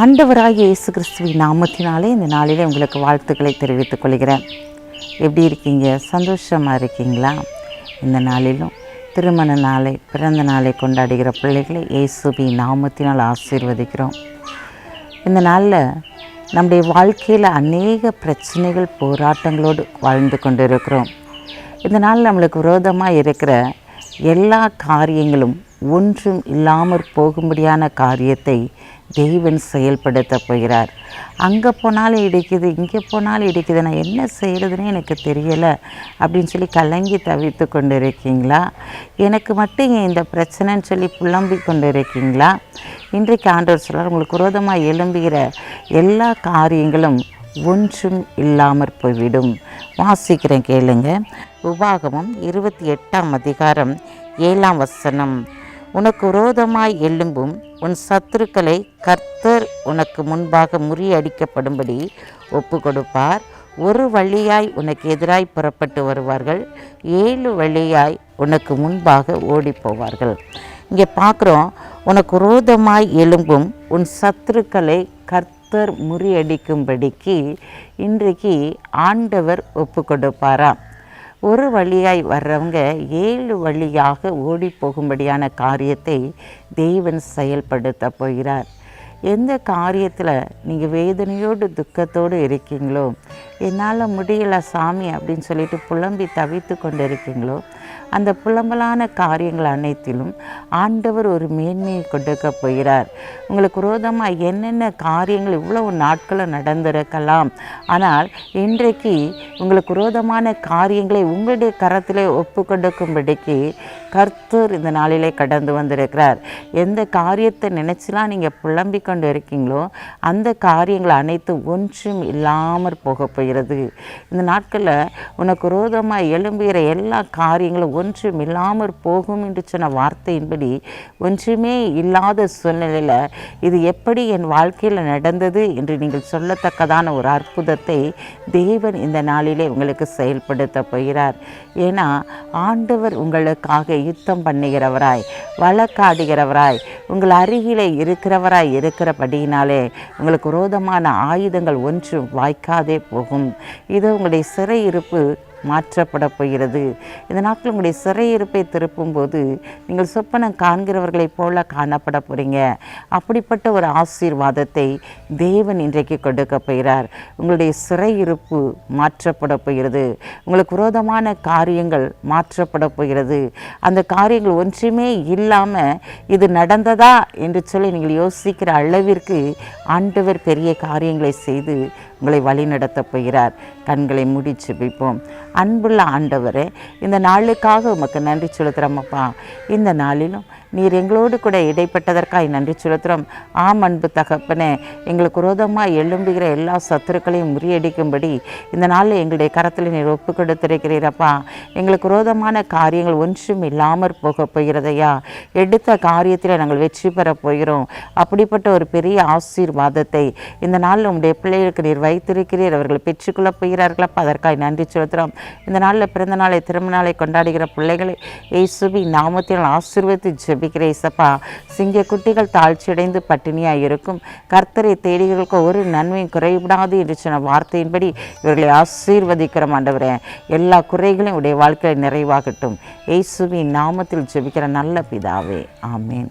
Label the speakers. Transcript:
Speaker 1: ஆண்டவராகிய இயேசு கிறிஸ்துவின் நாமத்தினாலே இந்த நாளிலே உங்களுக்கு வாழ்த்துக்களை தெரிவித்துக் கொள்கிறேன். எப்படி இருக்கீங்க? சந்தோஷமாக இருக்கீங்களா? இந்த நாளிலும் திருமண நாளை, பிறந்த நாளை கொண்டாடுகிற பிள்ளைகளை இயேசுவின் நாமத்தினால் ஆசீர்வதிக்கிறோம். இந்த நாளில் நம்முடைய வாழ்க்கையில் அநேக பிரச்சனைகள், போராட்டங்களோடு வாழ்ந்து கொண்டு இருக்கிறோம். இந்த நாள் நம்மளுக்கு விரோதமாக இருக்கிற எல்லா காரியங்களும் ஒன்றும் இல்லாமற் போகும்படியான காரியத்தை தெய்வன் செயல்படுத்த போகிறார். அங்கே போனாலும் இடிக்குது, இங்கே போனாலும் இடிக்குது, நான் என்ன செய்கிறதுனே எனக்கு தெரியலை அப்படின்னு சொல்லி கலங்கி தவித்து கொண்டு இருக்கீங்களா? எனக்கு மட்டும் இந்த பிரச்சனைன்னு சொல்லி புலம்பி கொண்டு இருக்கீங்களா? இன்றைக்கு ஆண்டவர் சொல்கிறார், உங்களுக்கு விரோதமாக எழும்புகிற எல்லா காரியங்களும் ஒன்றும் இல்லாமற் போய்விடும். வாசிக்கிறேன் கேளுங்க. உபாகமம் 28ஆம் அதிகாரம் 7ஆம் வசனம். உனக்கு விரோதமாய் எழும்பும் உன் சத்துருக்களை கர்த்தர் உனக்கு முன்பாக முறியடிக்கப்படும்படி ஒப்பு கொடுப்பார். ஒரு வழியாய் உனக்கு எதிராய் புறப்பட்டு வருவார்கள், 7 வழியாய் உனக்கு முன்பாக ஓடி போவார்கள். இங்கே பார்க்குறோம், உனக்கு விரோதமாய் எழும்பும் உன் சத்துருக்களை கர்த்தர் முறியடிக்கும்படிக்கு இன்றைக்கு ஆண்டவர் ஒப்பு கொடுப்பாராம். ஒரு வழியாய் வர்றவங்க 7 வழியாக ஓடி போகும்படியான காரியத்தை தேவன் செயல்படுத்த போகிறார். எந்த காரியத்தில் நீங்கள் வேதனையோடு துக்கத்தோடு இருக்கீங்களோ, என்னால் முடியலை சாமி அப்படின்னு சொல்லிட்டு புலம்பி தவித்து கொண்டு இருக்கீங்களோ, அந்த புலம்பலான காரியங்கள் அனைத்திலும் ஆண்டவர் ஒரு மேன்மையை கொடுக்க போகிறார். உங்களுக்கு விரோதமாக என்னென்ன காரியங்கள் இவ்வளவு நாட்களும் நடந்திருக்கலாம், ஆனால் இன்றைக்கு உங்களுக்கு விரோதமான காரியங்களை உங்களுடைய கரத்திலே ஒப்பு கொடுக்கும்படிக்கு கர்த்தர் இந்த நாளிலே கடந்து வந்திருக்கிறார். எந்த காரியத்தை நினச்சிலாம் நீங்கள் புலம்பி கொண்டு இருக்கீங்களோ அந்த காரியங்கள் அனைத்தும் ஒன்றும் இல்லாமற் போக போகிறது. இந்த நாட்களில் உனக்கு விரோதமாக எழும்புகிற எல்லா காரியங்களும் ஒன்றும் இல்லாமற் போகும் என்று சொன்ன வார்த்தையின்படி ஒன்றுமே இல்லாத சூழ்நிலையில் இது எப்படி என் வாழ்க்கையில் நடந்தது என்று நீங்கள் சொல்லத்தக்கதான ஒரு அற்புதத்தை தேவன் இந்த நாளிலே உங்களுக்கு செயல்படுத்த போகிறார். ஏன்னா ஆண்டவர் உங்களுக்காக யுத்தம் பண்ணுகிறவராய், வழக்காடுகிறவராய், உங்கள் அருகிலே இருக்கிறவராய் இருக்கிறபடியினாலே உங்களுக்கு விரோதமான ஆயுதங்கள் ஒன்றும் வாய்க்காதே போகும். இது உங்களுடைய சிறையிருப்பு மாற்றப்பட போகிறது. இந்த நாட்கள் உங்களுடைய சிறையிருப்பை திருப்பும்போது நீங்கள் சொப்பனம் காண்கிறவர்களைப் போல காணப்பட போகிறீங்க. அப்படிப்பட்ட ஒரு ஆசீர்வாதத்தை தேவன் இன்றைக்கு கொடுக்க போகிறார். உங்களுடைய சிறையிருப்பு மாற்றப்பட போகிறது. உங்களுக்கு விரோதமான காரியங்கள் மாற்றப்பட போகிறது. அந்த காரியங்கள் ஒன்றுமே இல்லாமல் இது நடந்ததா என்று சொல்லி நீங்கள் யோசிக்கிற அளவிற்கு ஆண்டவர் பெரிய காரியங்களை செய்து உங்களை வழி நடத்தப் போகிறார். கண்களை மூடி ஜெபிப்போம். அன்புள்ள ஆண்டவரே, இந்த நாளுக்காக உமக்கு நன்றி செலுத்துகிறோமப்பா. இந்த நாளிலும் நீர் எங்களோடு கூட இடைப்பட்டதற்காக நன்றி செலுத்துகிறோம். ஆம் அன்பு தகப்பனே, எங்களுக்கு விரோதமாக எழும்புகிற எல்லா சத்துருக்களையும் முறியடிக்கும்படி இந்த நாளில் எங்களுடைய கரத்தில் நீர் ஒப்பு கொடுத்திருக்கிறீரப்பா. எங்களுக்கு விரோதமான காரியங்கள் ஒன்றும் இல்லாமற் போக போகிறதையா, எடுத்த காரியத்தில் நாங்கள் வெற்றி பெற போகிறோம். அப்படிப்பட்ட ஒரு பெரிய ஆசீர்வாதத்தை இந்த நாளில் உங்களுடைய பிள்ளைகளுக்கு நீர் வைத்திருக்கிறீர். அவர்கள் பெற்றுக்கொள்ளப் போகிறார்களப்பா. அதற்காக நன்றி செலுத்துகிறோம். இந்த நாளில் பிறந்த நாளை, திருமண நாளை கொண்டாடுகிற பிள்ளைகளை இயேசுவின் நாமத்தில் ஆசீர்வதித்து ஜெபிக்கிறேன் இயேசப்பா. சிங்க குட்டிகள் தாழ்ச்சியடைந்து பட்டினியாக இருக்கும், கர்த்தரை தேடிகளுக்கு ஒரு நன்மையும் குறைவிடாது என்று சொன்ன வார்த்தையின்படி இவர்களை ஆசீர்வதிக்கிறோம் ஆண்டவரே. எல்லா குறைகளையும் உடைய வாழ்க்கையில் நிறைவாகட்டும். இயேசுவின் நாமத்தில் ஜெபிக்கிற நல்ல பிதாவே, ஆமேன்.